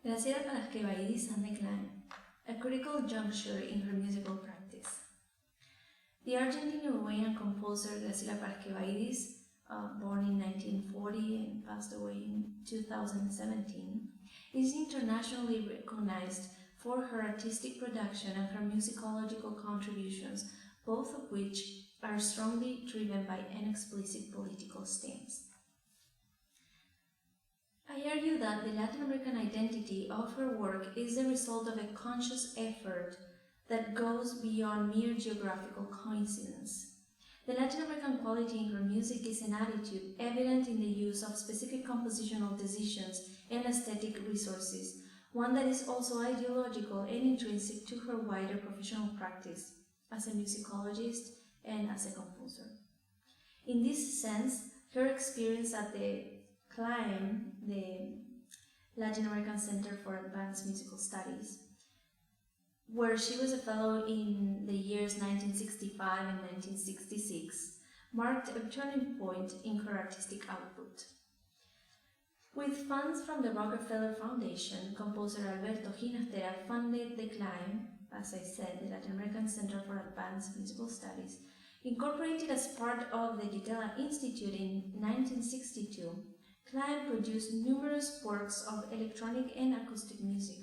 Graciela Paraskevaídis and the Clang, a critical juncture in her musical practice. The Argentine-Uruguayan composer Graciela Paraskevaídis, born in 1940 and passed away in 2017, is internationally recognized for her artistic production and her musicological contributions, both of which are strongly driven by an explicit political stance. I argue that the Latin American identity of her work is the result of a conscious effort that goes beyond mere geographical coincidence. The Latin American quality in her music is an attitude evident in the use of specific compositional decisions and aesthetic resources, one that is also ideological and intrinsic to her wider professional practice as a musicologist and as a composer. In this sense, her experience at the CLAEM, the Latin American Center for Advanced Musical Studies, where she was a fellow in the years 1965 and 1966, marked a turning point in her artistic output. With funds from the Rockefeller Foundation, composer Alberto Ginastera funded the CLAEM, as I said, the Latin American Center for Advanced Musical Studies, incorporated as part of the Gitela Institute in 1962. CLAEM produced numerous works of electronic and acoustic music.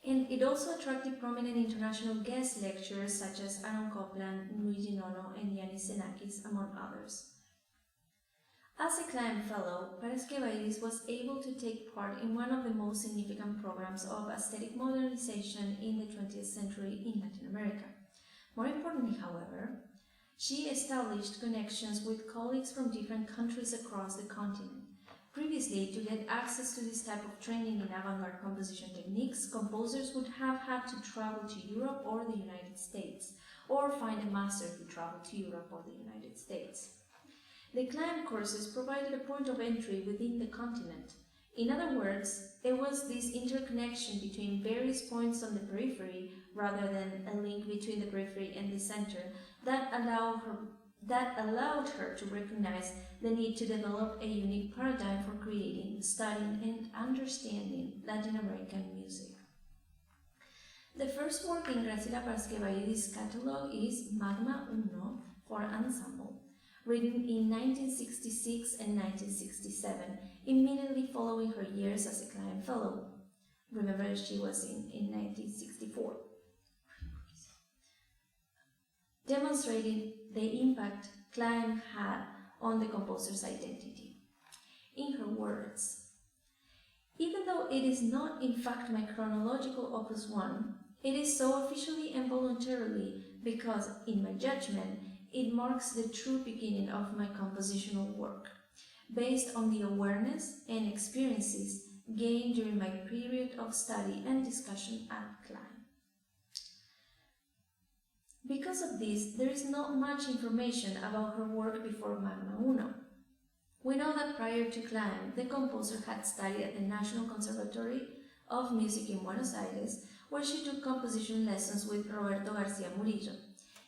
And it also attracted prominent international guest lecturers such as Aaron Copland, Luigi Nono, and Yanis Xenakis, among others. As a CLAEM Fellow, Paraskevaídis was able to take part in one of the most significant programs of aesthetic modernization in the 20th century in Latin America. More importantly, however, she established connections with colleagues from different countries across the continent. Previously, to get access to this type of training in avant-garde composition techniques, composers would have had to travel to Europe or the United States, or find a master who traveled to Europe or the United States. The CLAEM courses provided a point of entry within the continent. In other words, there was this interconnection between various points on the periphery, rather than a link between the periphery and the center, that allowed her to recognize the need to develop a unique paradigm for creating, studying, and understanding Latin American music. The first work in Graciela Paraskevaídis' catalog is Magma Uno for ensemble, written in 1966 and 1967, immediately following her years as a CLAEM Fellow. Remember, she was in 1964. Demonstrating the impact CLAEM had on the composer's identity. In her words, "Even though it is not in fact my chronological opus 1, it is so officially and voluntarily because, in my judgment, it marks the true beginning of my compositional work, based on the awareness and experiences gained during my period of study and discussion at CLAEM." Because of this, there is not much information about her work before Magma Uno. We know that prior to CLAEM, the composer had studied at the National Conservatory of Music in Buenos Aires, where she took composition lessons with Roberto García Murillo.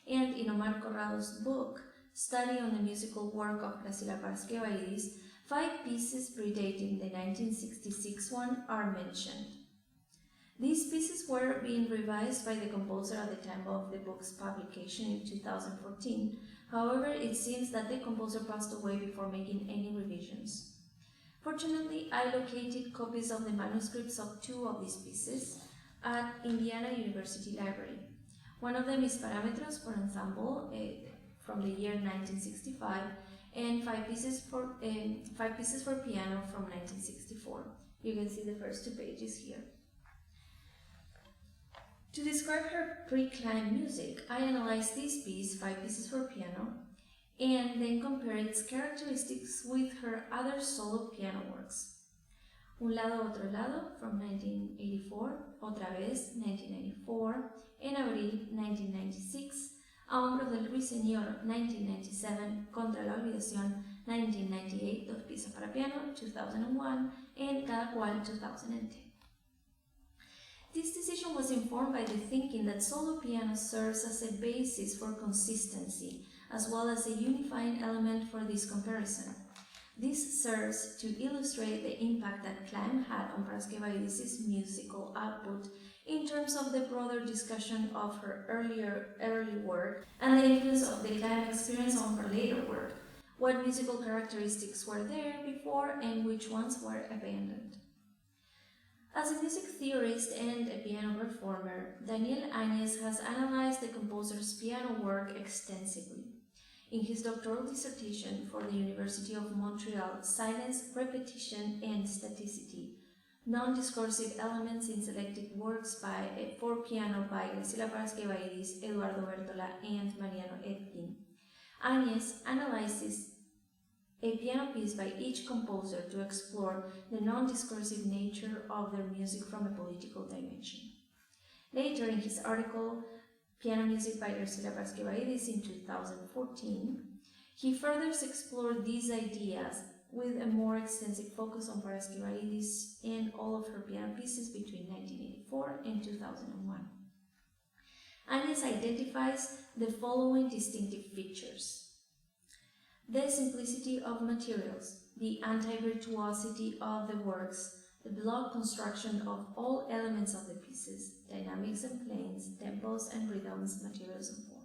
And in Omar Corrado's book, Study on the Musical Work of Graciela Paraskevaídis, 5 pieces predating the 1966 one are mentioned. These pieces were being revised by the composer at the time of the book's publication in 2014. However, it seems that the composer passed away before making any revisions. Fortunately, I located copies of the manuscripts of 2 of these pieces at Indiana University Library. One of them is Parámetros for ensemble from the year 1965, and 5 pieces for piano from 1964. You can see the first 2 pages here. To describe her pre-CLAEM music, I analyzed this piece, 5 pieces for piano, and then compared its characteristics with her other solo piano works. Un lado, otro lado from 1984, Otra vez 1994, En abril 1996, A hombros del ruiseñor 1997, Contra la olvidación 1998, 2 piezas para piano 2001, and Cada cual 2010. This decision was informed by the thinking that solo piano serves as a basis for consistency, as well as a unifying element for this comparison. This serves to illustrate the impact that CLAEM had on Paraskevaídis' musical output in terms of the broader discussion of her early work and the influence of the CLAEM experience on her later work, what musical characteristics were there before and which ones were abandoned. As a music theorist and a piano performer, Daniel Áñez has analyzed the composer's piano work extensively. In his doctoral dissertation for the University of Montreal, Silence, Repetition, and Staticity, Non-Discursive Elements in Selected Works for Piano by Graciela Paraskevaídis, Eduardo Bertola, and Mariano Etkin, Áñez analyzes a piano piece by each composer to explore the non-discursive nature of their music from a political dimension. Later, in his article, Piano Music by Graciela Paraskevaídis in 2014, he further explored these ideas with a more extensive focus on Paraskevaídis and all of her piano pieces between 1984 and 2001. Áñez identifies the following distinctive features: the simplicity of materials, the anti-virtuosity of the works, the block construction of all elements of the pieces, dynamics and planes, tempos and rhythms, materials and form.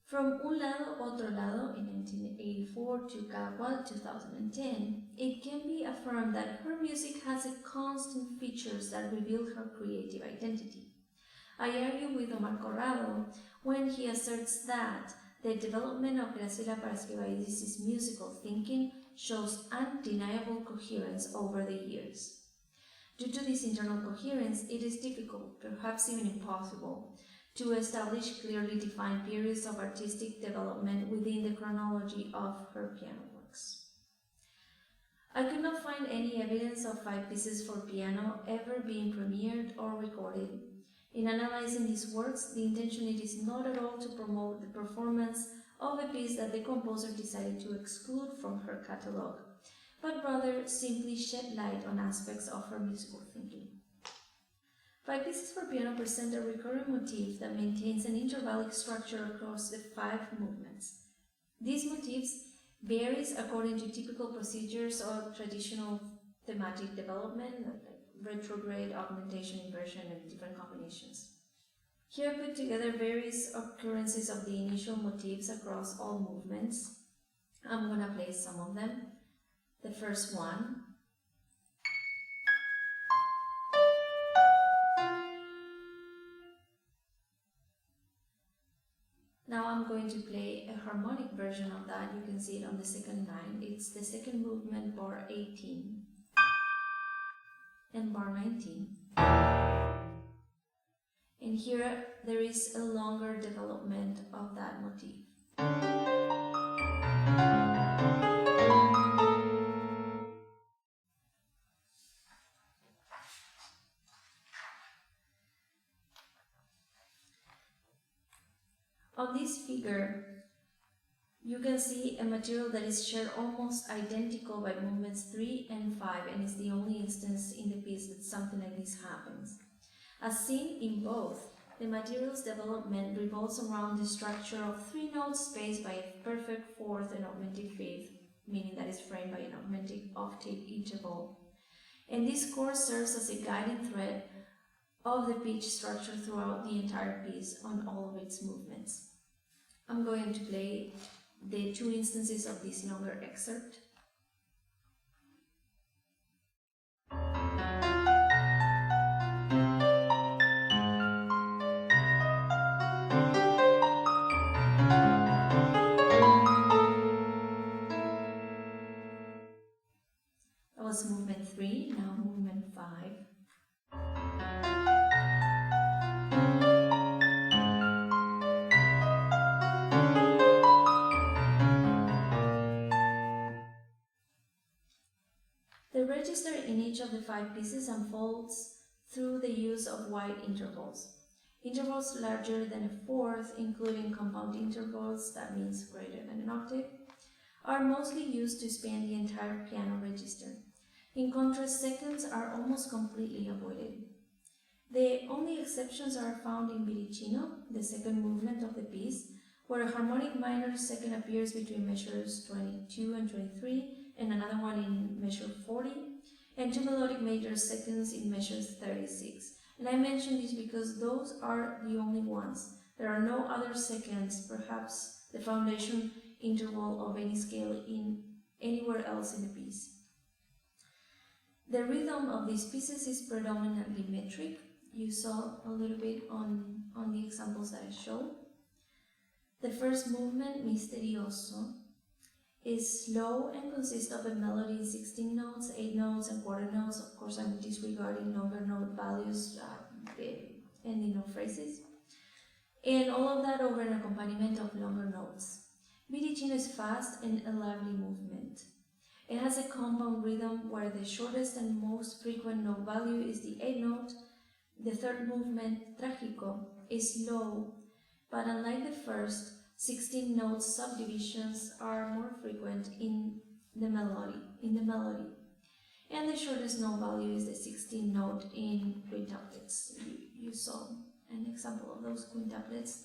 From Un Lado, Otro Lado in 1984 to Cada Cual 2010, it can be affirmed that her music has a constant features that reveal her creative identity. I argue with Omar Corrado when he asserts that the development of Graciela Paraskevaídis' musical thinking shows undeniable coherence over the years. Due to this internal coherence, it is difficult, perhaps even impossible, to establish clearly defined periods of artistic development within the chronology of her piano works. I could not find any evidence of 5 pieces for piano ever being premiered or recorded. In analyzing these works, the intention is not at all to promote the performance of a piece that the composer decided to exclude from her catalogue, but rather simply shed light on aspects of her musical thinking. 5 pieces for piano present a recurring motif that maintains an intervallic structure across the 5 movements. These motifs varies according to typical procedures or traditional thematic development, like retrograde, augmentation, inversion, and different combinations. Here I put together various occurrences of the initial motifs across all movements. I'm going to play some of them. The first one. Now I'm going to play a harmonic version of that. You can see it on the second line. It's the second movement, bar 18 and bar 19. And here there is a longer development of that motif. On this figure, you can see a material that is shared almost identical by movements 3 and 5, and is the only instance in the piece that something like this happens. As seen in both, the material's development revolves around the structure of 3 notes spaced by a perfect 4th and augmented 5th, meaning that is framed by an augmented octave interval. And this chord serves as a guiding thread of the pitch structure throughout the entire piece on all of its movements. I'm going to play the 2 instances of this longer excerpt. That was movement 3, now movement 5. The register in each of the 5 pieces unfolds through the use of wide intervals. Intervals larger than a 4th, including compound intervals, that means greater than an octave, are mostly used to span the entire piano register. In contrast, seconds are almost completely avoided. The only exceptions are found in Viricino, the second movement of the piece, where a harmonic minor second appears between measures 22 and 23, and another one in measure 40, and two melodic major seconds in measure 36. And I mention this because those are the only ones. There are no other seconds, perhaps the foundation interval of any scale in anywhere else in the piece. The rhythm of these pieces is predominantly metric. You saw a little bit on the examples that I showed. The first movement, misterioso, is slow and consists of a melody in 16 notes, 8 notes, and quarter notes. Of course, I'm disregarding longer note values, ending of phrases. And all of that over an accompaniment of longer notes. Viricino is fast and a lively movement. It has a compound rhythm where the shortest and most frequent note value is the 8th note. The third movement, trágico, is slow, but unlike the first, 16 note subdivisions are more frequent in the melody. And the shortest note value is the 16th note in quintuplets. You saw an example of those quintuplets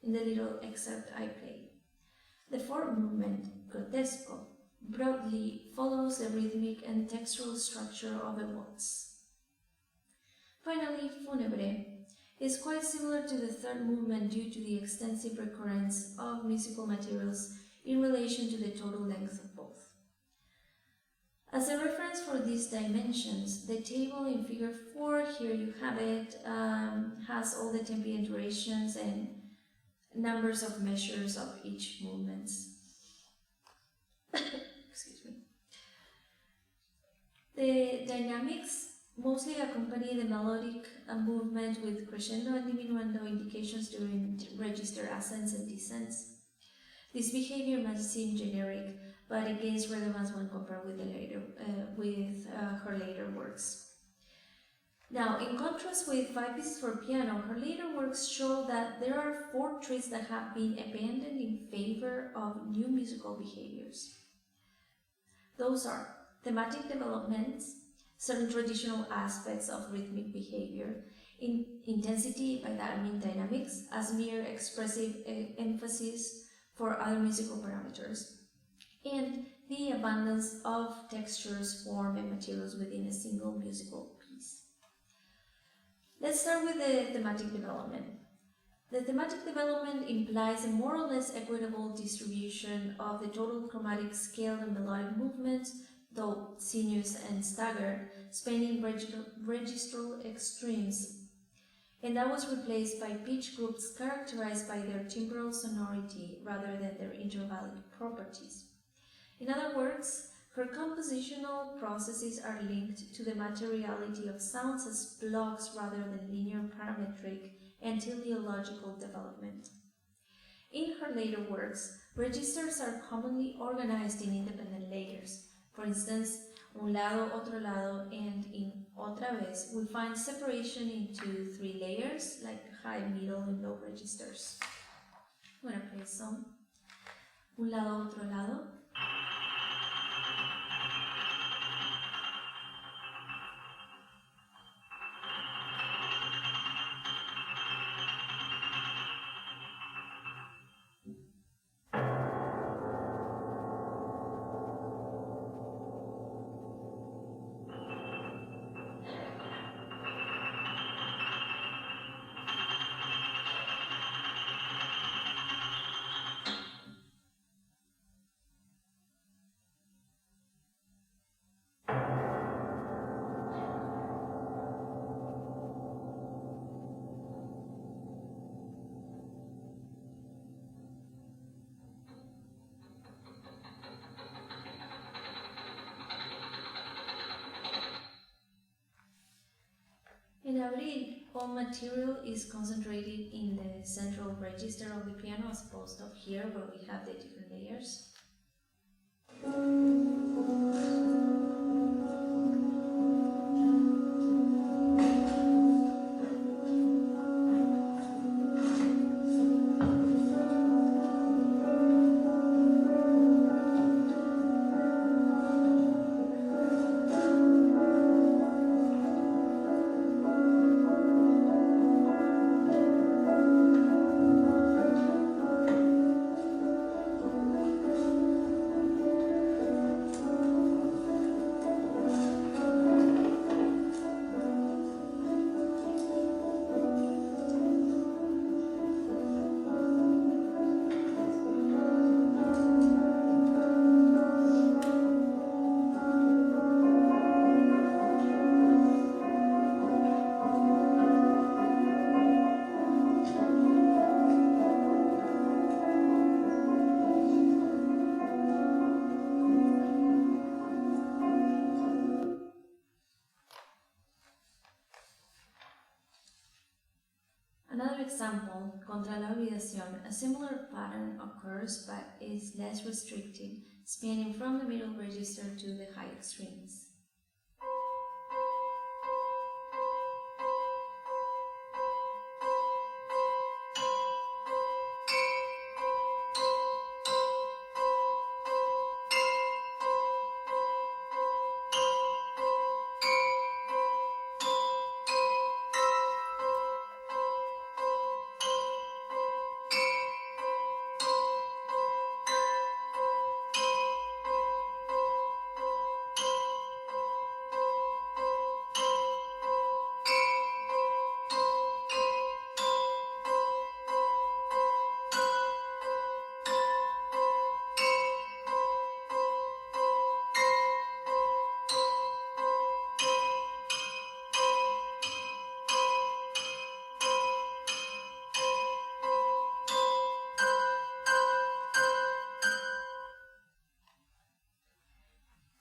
in the little excerpt I played. The fourth movement, grotesco, broadly follows the rhythmic and textural structure of a waltz. Finally, funebre is quite similar to the third movement due to the extensive recurrence of musical materials in relation to the total length of both. As a reference for these dimensions, the table in figure 4, here you have it, has all the tempi and durations and numbers of measures of each movement. Excuse me. The dynamics mostly accompany the melodic movement with crescendo and diminuendo indications during register ascents and descents. This behavior might seem generic, but it gains relevance when compared with her later works. Now, in contrast with 5 pieces for piano, her later works show that there are 4 traits that have been abandoned in favor of new musical behaviors. Those are thematic developments, certain traditional aspects of rhythmic behavior, intensity, by that I mean dynamics, as mere expressive emphasis for other musical parameters, and the abundance of textures, form, and materials within a single musical piece. Let's start with the thematic development. The thematic development implies a more or less equitable distribution of the total chromatic scale and melodic movements, though sinuous and staggered, spanning registral extremes, and that was replaced by pitch groups characterized by their timbral sonority rather than their intervallic properties. In other words, her compositional processes are linked to the materiality of sounds as blocks rather than linear parametric and teleological development. In her later works, registers are commonly organized in independent layers. For instance, un lado, otro lado, and in otra vez, we find separation into 3 layers, like high, middle, and low registers. I'm going to play some. Un lado, otro lado. In Abril, all material is concentrated in the central register of the piano as opposed to here where we have the different layers. example, contra la olvidación, a similar pattern occurs but is less restricted, spanning from the middle register to the high extremes.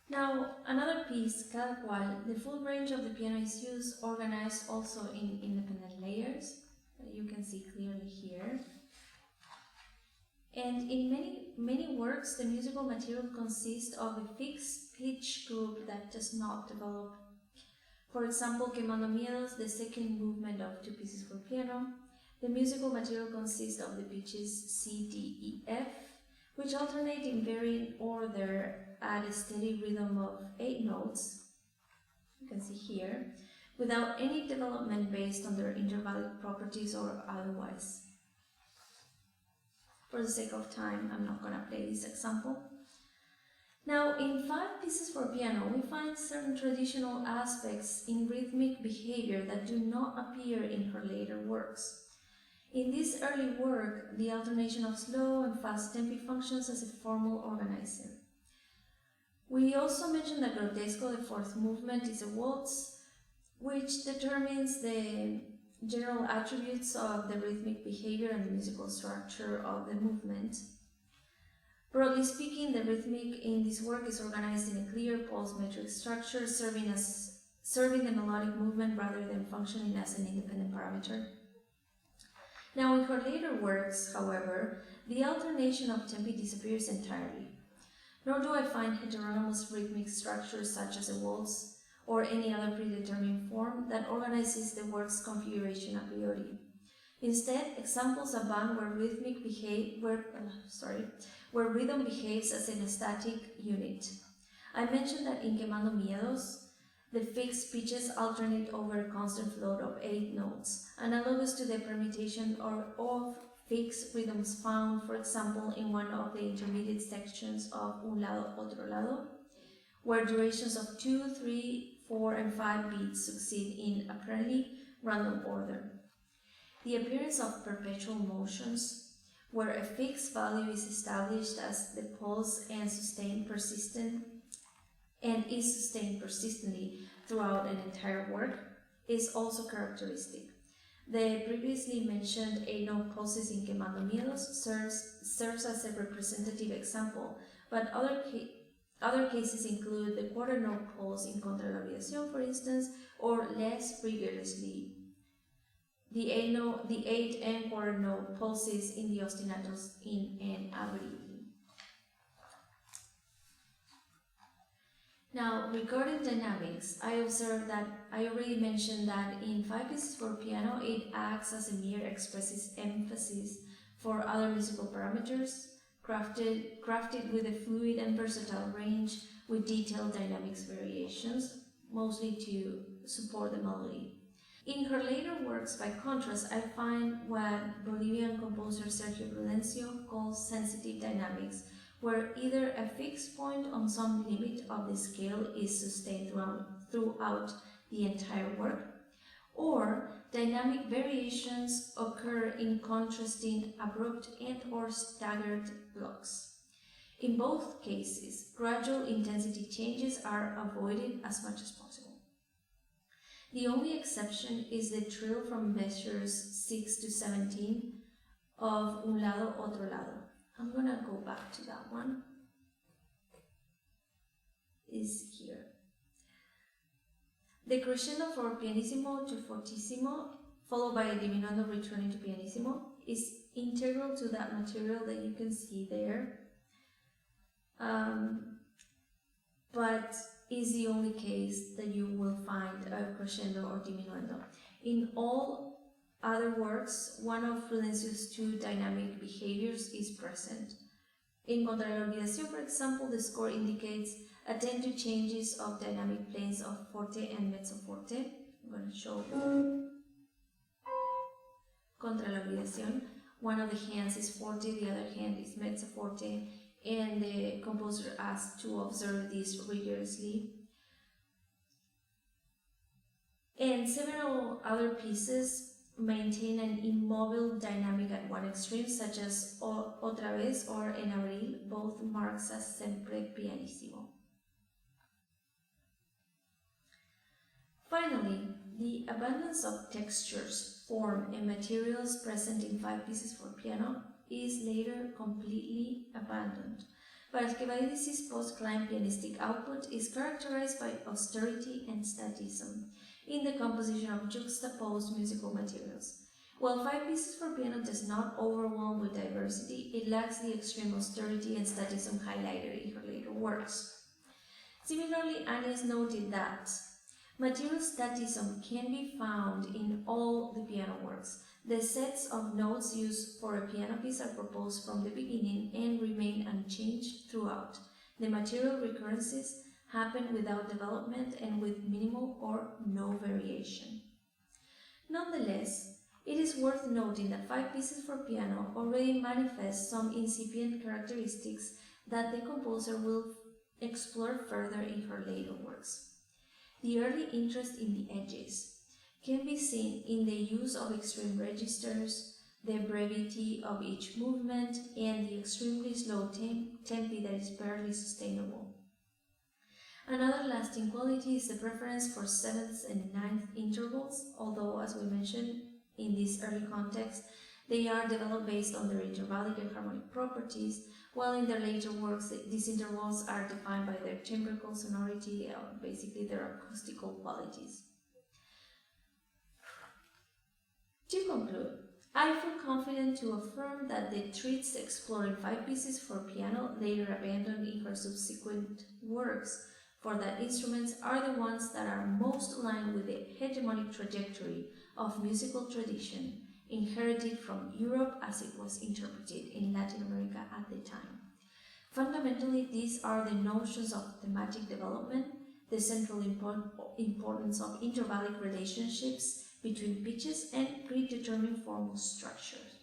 Now, another piece, cada cual, the full range of the piano is used, organized also in independent layers, that you can see clearly here. And in many works, the musical material consists of a fixed pitch group that does not develop. For example, Quemando Miedos, the second movement of 2 pieces for piano, the musical material consists of the pitches C, D, E, F, which alternate in varying order at a steady rhythm of 8 notes, you can see here, without any development based on their intervallic properties or otherwise. For the sake of time, I'm not going to play this example. Now, in 5 pieces for piano, we find certain traditional aspects in rhythmic behavior that do not appear in her later works. In this early work, the alternation of slow and fast tempi functions as a formal organizer. We also mentioned that Grotesco, the 4th movement, is a waltz, which determines the general attributes of the rhythmic behavior and the musical structure of the movement. Broadly speaking, the rhythmic in this work is organized in a clear pulse metric structure, serving the melodic movement rather than functioning as an independent parameter. Now, in her later works, however, the alternation of tempi disappears entirely. Nor do I find heteronomous rhythmic structures such as a waltz or any other predetermined form that organizes the work's configuration a priori. Instead, examples abound where rhythm behaves as an static unit. I mentioned that in Quemando Miedos, the fixed pitches alternate over a constant float of 8 notes, analogous to the permutation of fixed rhythms found, for example, in one of the intermediate sections of Un Lado, Otro Lado, where durations of 2, 3, 4, and 5 beats succeed in apparently random order. The appearance of perpetual motions, where a fixed value is established as the pulse and is sustained persistently throughout an entire work, is also characteristic. The previously mentioned 8-note pulses in Quemando Miedos serves as a representative example, but other cases include the quarter-note pulse in Contra la Olvidación, for instance, or less rigorously, the 8 and quarter-note pulses in the ostinatos in an abril. Now, regarding dynamics, I observed that I already mentioned that in 5 pieces for piano, it acts as a mere expressive emphasis for other musical parameters, crafted with a fluid and versatile range with detailed dynamics variations, mostly to support the melody. In her later works, by contrast, I find what Bolivian composer Sergio Prudencio calls sensitive dynamics, where either a fixed point on some limit of the scale is sustained throughout the entire work, or dynamic variations occur in contrasting abrupt and/or staggered blocks. In both cases, gradual intensity changes are avoided as much as possible. The only exception is the trill from measures 6 to 17 of Un Lado, Otro Lado. I'm going to go back to that one. Is here. The crescendo for pianissimo to fortissimo followed by a diminuendo returning to pianissimo, is integral to that material that you can see there, but is the only case that you will find a crescendo or diminuendo. In all other works, one of Prudencius' two dynamic behaviors is present. In Contra la Olvidación, for example, the score indicates attend to changes of dynamic planes of forte and mezzo forte. I'm going to show you. Contra la Olvidación, one of the hands is forte, the other hand is mezzo forte, and the composer asks to observe this rigorously. And several other pieces maintain an immobile dynamic at one extreme, such as Otra vez or En abril, both marks as sempre pianissimo. Finally, the abundance of textures, form, and materials present in 5 pieces for piano is later completely abandoned. Paraskevaídis' post-CLAEM pianistic output is characterized by austerity and statism in the composition of juxtaposed musical materials. While 5 pieces for piano does not overwhelm with diversity, it lacks the extreme austerity and statism highlighted in her later works. Similarly, Agnes noted that material statism can be found in all the piano works. The sets of notes used for a piano piece are proposed from the beginning and remain unchanged throughout. The material recurrences happen without development and with minimal or no variation. Nonetheless, it is worth noting that 5 pieces for piano already manifest some incipient characteristics that the composer will explore further in her later works. The early interest in the edges can be seen in the use of extreme registers, the brevity of each movement, and the extremely slow tempi that is barely sustainable. Another lasting quality is the preference for 7th and 9th intervals, although, as we mentioned in this early context, they are developed based on their intervallic and harmonic properties, while in their later works, these intervals are defined by their timbrical sonority, basically their acoustical qualities. To conclude, I feel confident to affirm that the treats exploring 5 pieces for piano, later abandoned in her subsequent works for that instruments, are the ones that are most aligned with the hegemonic trajectory of musical tradition inherited from Europe as it was interpreted in Latin America at the time. Fundamentally, these are the notions of thematic development, the central importance of intervallic relationships between pitches, and predetermined formal structures.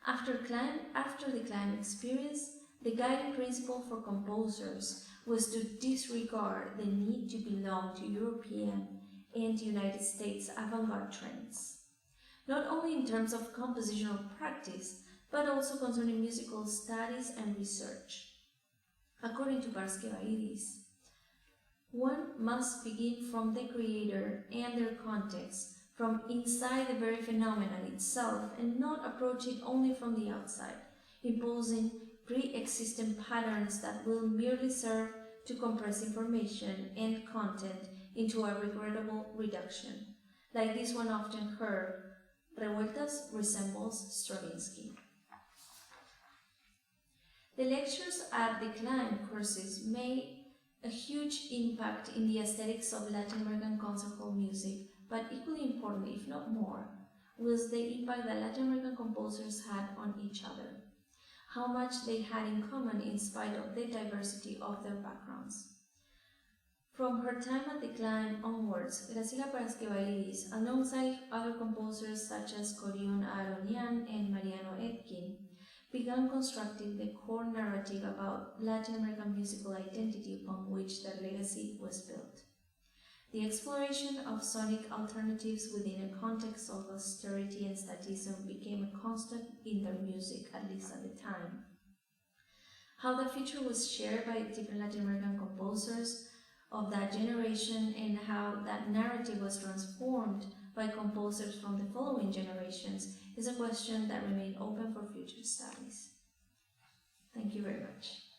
After the CLAEM experience, the guiding principle for composers was to disregard the need to belong to European and United States avant-garde trends, not only in terms of compositional practice, but also concerning musical studies and research. According to Paraskevaídis, one must begin from the creator and their context, from inside the very phenomenon itself, and not approach it only from the outside, imposing pre-existing patterns that will merely serve to compress information and content into a regrettable reduction. Like this one often heard, Revueltas resembles Stravinsky. The lectures at the CLAEM courses made a huge impact in the aesthetics of Latin American concert hall music, but equally important, if not more, was the impact that Latin American composers had on each other, how much they had in common in spite of the diversity of their backgrounds. From her time at the CLAEM onwards, Graciela Paraskevaídis, alongside other composers such as Corión Aaronian and Mariano Etkin, began constructing the core narrative about Latin American musical identity upon which their legacy was built. The exploration of sonic alternatives within a context of austerity and statism became a constant in their music, at least at the time. How that feature was shared by different Latin American composers of that generation, and how that narrative was transformed by composers from the following generations, is a question that remains open for future studies. Thank you very much.